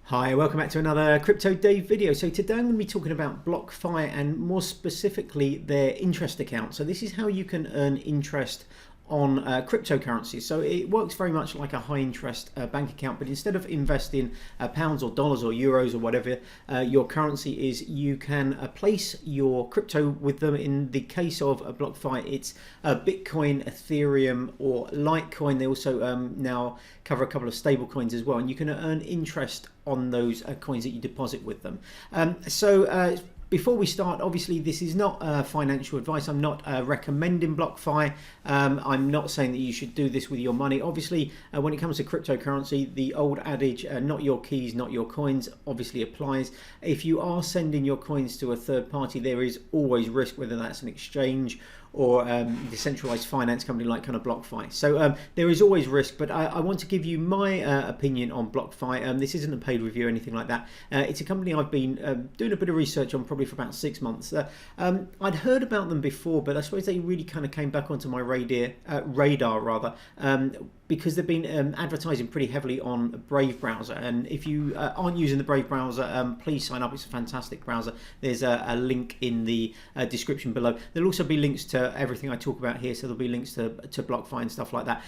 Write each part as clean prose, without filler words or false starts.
Hi, welcome back to another Crypto Dave video. So today I'm going to be talking about BlockFi and more specifically their interest account. So this is how you can earn interest on cryptocurrencies. So it works very much like a high interest bank account, but instead of investing pounds or dollars or euros or whatever your currency is, you can place your crypto with them. In the case of BlockFi, it's Bitcoin, Ethereum or Litecoin. They also now cover a couple of stable coins as well, and you can earn interest on those coins that you deposit with them. Before we start, obviously this is not financial advice. I'm not recommending BlockFi. I'm not saying that you should do this with your money. Obviously, when it comes to cryptocurrency, the old adage, not your keys, not your coins, obviously applies. If you are sending your coins to a third party, there is always risk, whether that's an exchange or decentralized finance company like kind of BlockFi. So there is always risk, but I want to give you my opinion on BlockFi. This isn't a paid review or anything like that. It's a company I've been doing a bit of research on probably for about 6 months. I'd heard about them before, but I suppose they really kind of came back onto my radar because they've been advertising pretty heavily on Brave browser. And if you aren't using the Brave browser, please sign up. It's a fantastic browser. There's a link in the description below. There'll also be links to everything I talk about here, so there'll be links to BlockFi and stuff like that.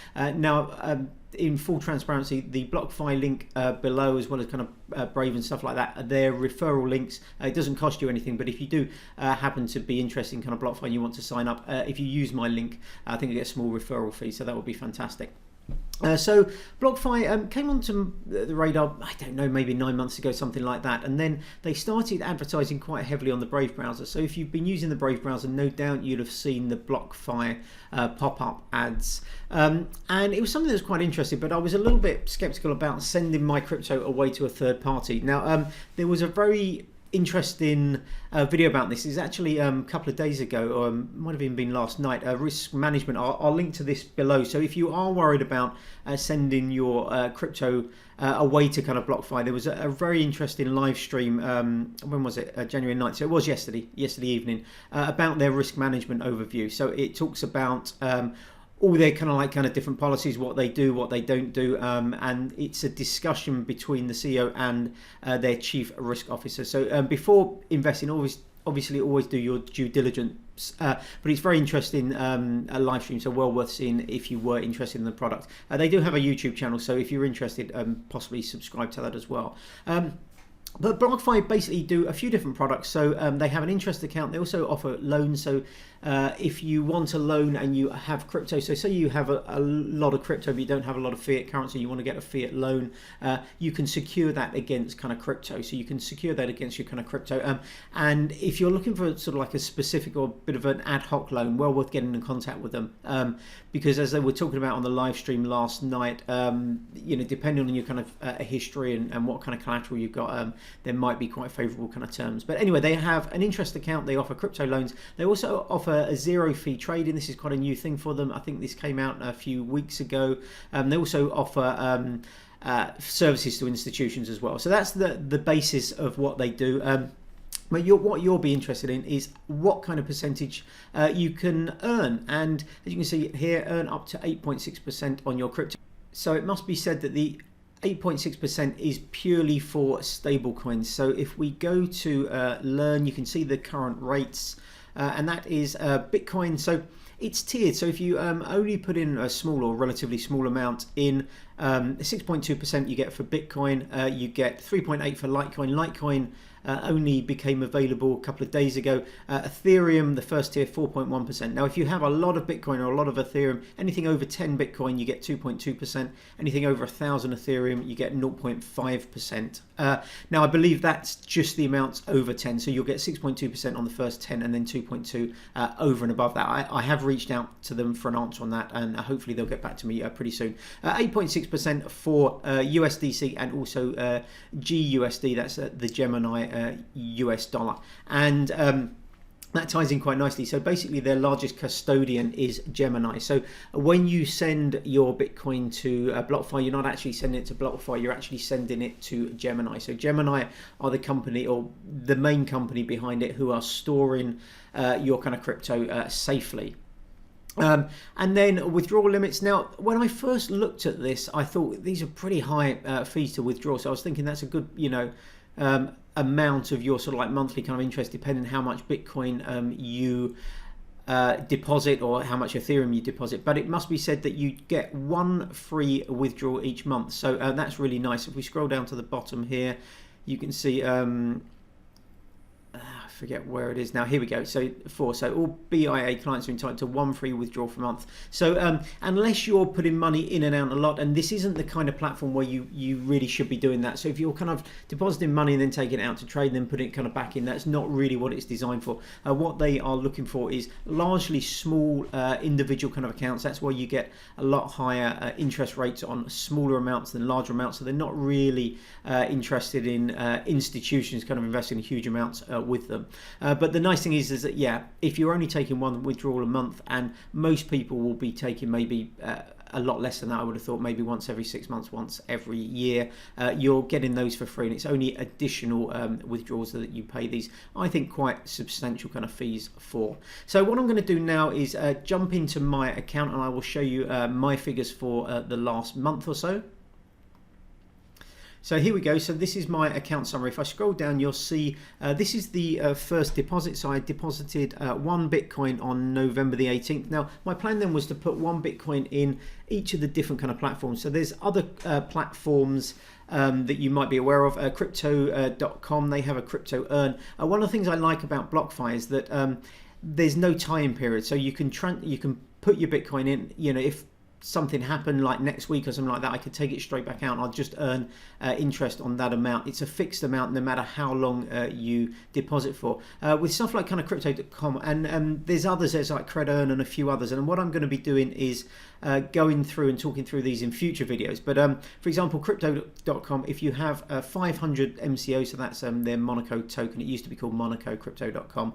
In full transparency, the BlockFi link below, as well as kind of Brave and stuff like that, they're referral links. It doesn't cost you anything, but if you do happen to be interested in kind of BlockFi and you want to sign up, if you use my link, I think you get a small referral fee, so that would be fantastic. So BlockFi came onto the radar, I don't know, maybe 9 months ago, something like that, and then they started advertising quite heavily on the Brave browser. So if you've been using the Brave browser, no doubt you'd have seen the BlockFi pop-up ads, and it was something that was quite interesting, but I was a little bit skeptical about sending my crypto away to a third party. Now there was a very interesting video about this. Is actually a couple of days ago, or might have even been last night. Risk management. I'll link to this below. So if you are worried about sending your crypto away to kind of BlockFi, there was a very interesting live stream. When was it? January 9th. So it was yesterday evening, about their risk management overview. So it talks about all their kind of different policies, what they do, what they don't do, and it's a discussion between the CEO and their chief risk officer. So before investing, obviously always do your due diligence, but it's very interesting a live stream, so well worth seeing if you were interested in the product. They do have a YouTube channel, so if you're interested, possibly subscribe to that as well. But BlockFi basically do a few different products. So they have an interest account. They also offer loans. So if you want a loan and you have crypto, so say you have a lot of crypto but you don't have a lot of fiat currency, you want to get a fiat loan, you can secure that against kind of crypto. So you can secure that against your kind of crypto. And if you're looking for sort of like a specific or bit of an ad hoc loan, well worth getting in contact with them, because as they were talking about on the live stream last night, depending on your kind of history and what kind of collateral you've got, there might be quite favorable kind of terms. But anyway, they have an interest account. They offer crypto loans. They also offer a zero fee trading. This is quite a new thing for them. I think this came out a few weeks ago. They also offer services to institutions as well. So that's the basis of what they do. But what you'll be interested in is what kind of percentage you can earn. And as you can see here, earn up to 8.6% on your crypto. So it must be said that the 8.6% is purely for stable coins. So if we go to learn, you can see the current rates, and that is Bitcoin. So it's tiered. So if you only put in a small or relatively small amount in, 6.2% you get for Bitcoin, you get 3.8 for Litecoin. Litecoin only became available a couple of days ago. Ethereum, the first tier, 4.1%. Now, if you have a lot of Bitcoin or a lot of Ethereum, anything over 10 Bitcoin, you get 2.2%. Anything over 1,000 Ethereum, you get 0.5%. Now, I believe that's just the amounts over 10. So you'll get 6.2% on the first 10 and then 2.2 over and above that. I have reached out to them for an answer on that, and hopefully they'll get back to me pretty soon. 8.6% for USDC and also GUSD, that's the Gemini US dollar. And that ties in quite nicely. So basically their largest custodian is Gemini. So when you send your Bitcoin to BlockFi, you're not actually sending it to BlockFi, you're actually sending it to Gemini. So Gemini are the company, or the main company behind it, who are storing your kind of crypto safely. And then withdrawal limits. Now, when I first looked at this, I thought these are pretty high fees to withdraw. So I was thinking that's a good, amount of your sort of like monthly kind of interest, depending on how much Bitcoin you deposit or how much Ethereum you deposit. But it must be said that you get one free withdrawal each month. So that's really nice. If we scroll down to the bottom here, you can see I forget where it is now. Here we go. So all BIA clients are entitled to one free withdrawal per month. So unless you're putting money in and out a lot, and this isn't the kind of platform where you really should be doing that. So if you're kind of depositing money and then taking it out to trade, and then putting it kind of back in, that's not really what it's designed for. What they are looking for is largely small individual kind of accounts. That's where you get a lot higher interest rates on smaller amounts than larger amounts. So they're not really interested in institutions kind of investing huge amounts with them. But the nice thing is that, yeah, if you're only taking one withdrawal a month, and most people will be taking maybe a lot less than that, I would have thought maybe once every 6 months, once every year, you're getting those for free, and it's only additional withdrawals that you pay these, I think, quite substantial kind of fees for. So what I'm going to do now is jump into my account, and I will show you my figures for the last month or so. So here we go. So this is my account summary. If I scroll down, you'll see this is the first deposit. So I deposited one Bitcoin on November the 18th. Now, my plan then was to put one Bitcoin in each of the different kind of platforms. So there's other platforms that you might be aware of. Crypto.com, they have a crypto earn. One of the things I like about BlockFi is that there's no tie-in period. So you can put your Bitcoin in, if something happened like next week or something like that, I could take it straight back out and I'll just earn interest on that amount. It's a fixed amount no matter how long you deposit for. With stuff like kind of crypto.com and there's others, there's like CredEarn and a few others, and what I'm going to be doing is going through and talking through these in future videos. But for example, crypto.com, if you have 500 MCO, so that's their Monaco token, it used to be called Monaco, crypto.com,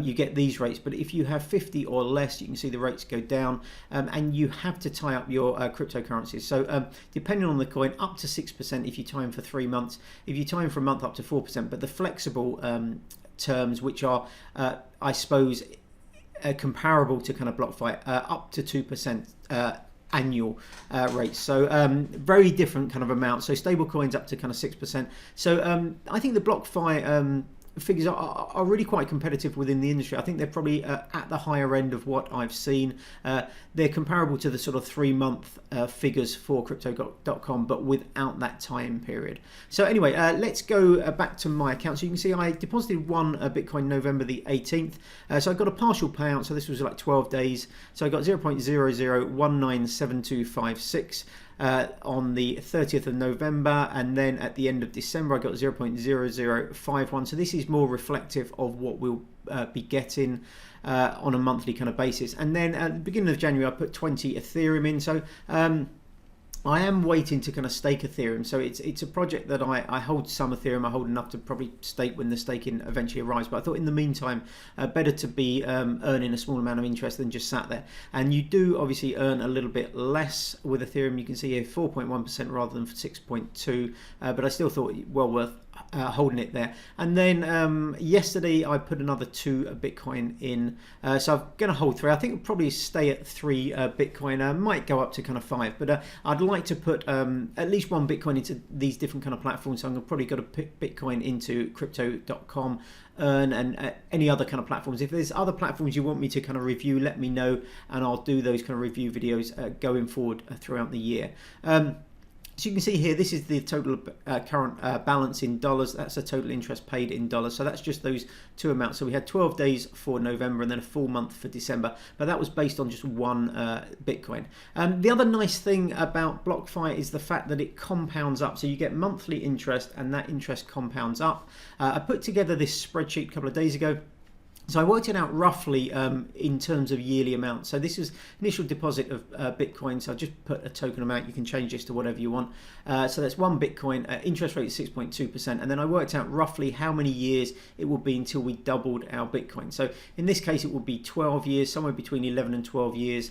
you get these rates. But if you have 50 or less, you can see the rates go down, and you have to tie up your cryptocurrencies. So depending on the coin, up to 6% if you tie them for 3 months. If you tie them for a month, up to 4%. But the flexible terms, which are, I suppose, comparable to kind of BlockFi, up to 2% annual rates. So very different kind of amount. So stable coins up to kind of 6%. So I think the BlockFi figures are really quite competitive within the industry. I think they're probably at the higher end of what I've seen. They're comparable to the sort of 3-month figures for crypto.com, but without that tie-in period. So anyway, let's go back to my account. So you can see I deposited one Bitcoin November the 18th. So I got a partial payout. So this was like 12 days. So I got 0.00197256. On the 30th of November, and then at the end of December I got 0.0051. So this is more reflective of what we'll be getting on a monthly kind of basis. And then at the beginning of January I put 20 Ethereum in. So I am waiting to kind of stake Ethereum. So it's a project that I hold some Ethereum. I hold enough to probably stake when the staking eventually arrives. But I thought in the meantime, better to be earning a small amount of interest than just sat there. And you do obviously earn a little bit less with Ethereum. You can see here 4.1% rather than 6.2. But I still thought well worth holding it there. And then yesterday I put another 2 Bitcoin in. So I'm going to hold 3. I think I'll probably stay at 3 Bitcoin. Might go up to kind of 5. But I'd like to put at least 1 Bitcoin into these different kind of platforms. So I'm probably going to put Bitcoin into crypto.com, earn, and any other kind of platforms. If there's other platforms you want me to kind of review, let me know, and I'll do those kind of review videos going forward throughout the year. So you can see here, this is the total current balance in dollars. That's the total interest paid in dollars. So that's just those 2 amounts. So we had 12 days for November and then a full month for December. But that was based on just 1 Bitcoin. The other nice thing about BlockFi is the fact that it compounds up. So you get monthly interest and that interest compounds up. I put together this spreadsheet a couple of days ago. So I worked it out roughly in terms of yearly amounts. So this is initial deposit of Bitcoin. So I just put a token amount. You can change this to whatever you want. So that's 1 Bitcoin. Interest rate is 6.2%. And then I worked out roughly how many years it will be until we doubled our Bitcoin. So in this case, it will be 12 years, somewhere between 11 and 12 years.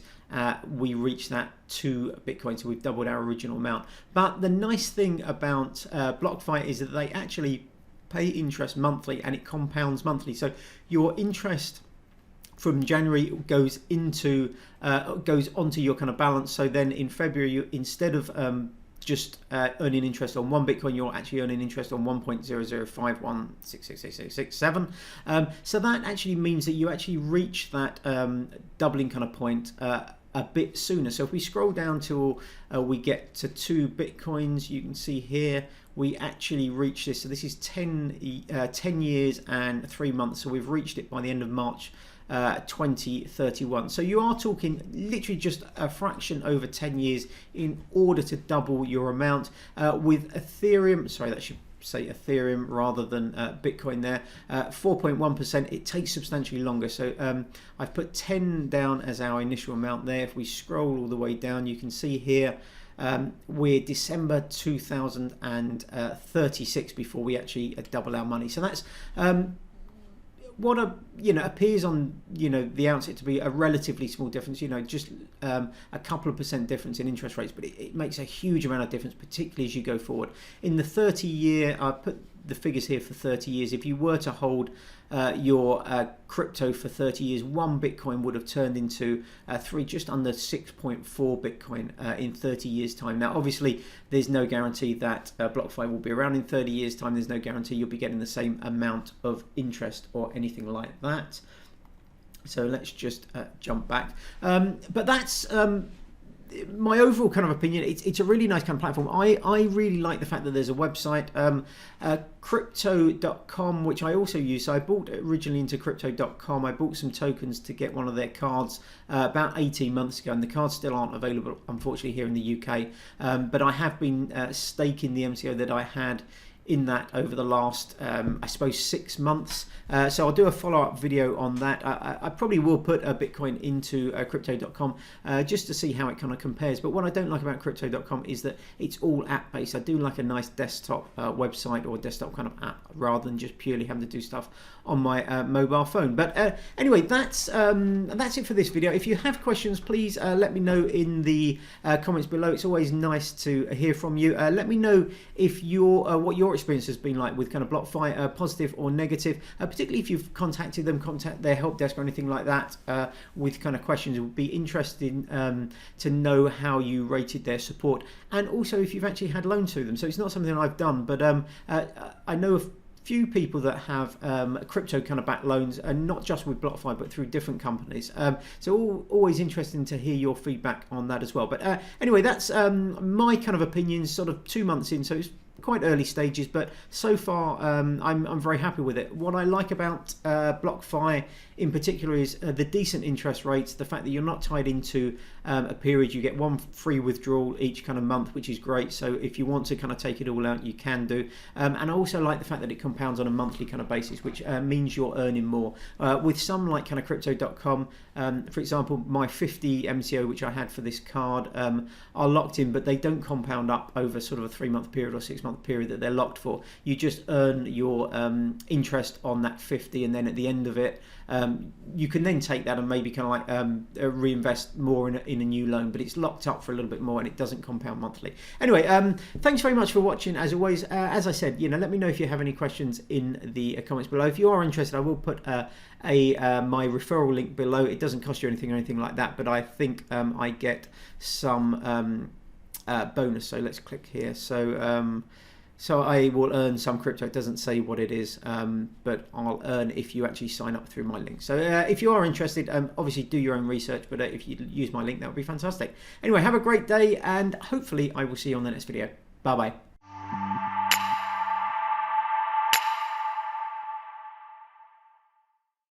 We reach that 2 Bitcoin. So we've doubled our original amount. But the nice thing about BlockFi is that they actually pay interest monthly and it compounds monthly. So your interest from January goes onto your kind of balance. So then in February, instead of just earning interest on 1 Bitcoin, you're actually earning interest on 1.0051666667. So that actually means that you actually reach that doubling kind of point a bit sooner. So if we scroll down till we get to 2 Bitcoins, you can see here we actually reach this. So this is 10 years and 3 months. So we've reached it by the end of March 2031. So you are talking literally just a fraction over 10 years in order to double your amount. With Ethereum, sorry, that should say Ethereum rather than Bitcoin there, 4.1%. It takes substantially longer. So I've put 10 down as our initial amount there. If we scroll all the way down, you can see here we're December 2036 before we actually double our money. So that's what appears on the outset to be a relatively small difference, just a couple of % difference in interest rates, but it makes a huge amount of difference, particularly as you go forward. In the 30-year, I put the figures here for 30 years. If you were to hold your crypto for 30 years, 1 Bitcoin would have turned into just under 6.4 Bitcoin in 30 years time. Now obviously there's no guarantee that BlockFi will be around in 30 years time. There's no guarantee you'll be getting the same amount of interest or anything like that. So let's just jump back, but that's my overall kind of opinion. It's a really nice kind of platform. I really like the fact that there's a website, crypto.com, which I also use. So I bought originally into crypto.com. I bought some tokens to get one of their cards about 18 months ago, and the cards still aren't available, unfortunately, here in the UK. But I have been staking the MCO that I had in that over the last I suppose 6 months, so I'll do a follow-up video on that. I probably will put a Bitcoin into crypto.com just to see how it kind of compares. But what I don't like about crypto.com is that it's all app based. I do like a nice desktop website or desktop kind of app rather than just purely having to do stuff on my mobile phone. But anyway, that's it for this video. If you have questions, please let me know in the comments below. It's always nice to hear from you. Let me know if what your experience has been like with kind of BlockFi, positive or negative, particularly if you've contacted them, contact their help desk or anything like that with kind of questions. It would be interesting to know how you rated their support, and also if you've actually had loans through them. So it's not something I've done, but I know of few people that have crypto kind of backed loans, and not just with BlockFi but through different companies. So always interesting to hear your feedback on that as well. But anyway, that's my kind of opinions, sort of 2 months in, so it's quite early stages, but so far I'm very happy with it. What I like about BlockFi in particular is the decent interest rates, the fact that you're not tied into a period. You get one free withdrawal each kind of month, which is great. So if you want to kind of take it all out, you can do. And I also like the fact that it compounds on a monthly kind of basis, which means you're earning more. With some like kind of crypto.com, for example, my 50 MCO, which I had for this card, are locked in, but they don't compound up over sort of a 3-month period or 6-month period that they're locked for. You just earn your interest on that 50, and then at the end of it, you can then take that and maybe kind of like reinvest more in a new loan, but it's locked up for a little bit more and it doesn't compound monthly. Anyway, thanks very much for watching. As always, as I said, let me know if you have any questions in the comments below. If you are interested, I will put my referral link below. It doesn't cost you anything or anything like that, but I think I get some bonus. So let's click here. So I will earn some crypto. It doesn't say what it is, but I'll earn if you actually sign up through my link. So if you are interested, obviously do your own research, but if you use my link, that would be fantastic. Anyway, have a great day, and hopefully I will see you on the next video. Bye bye.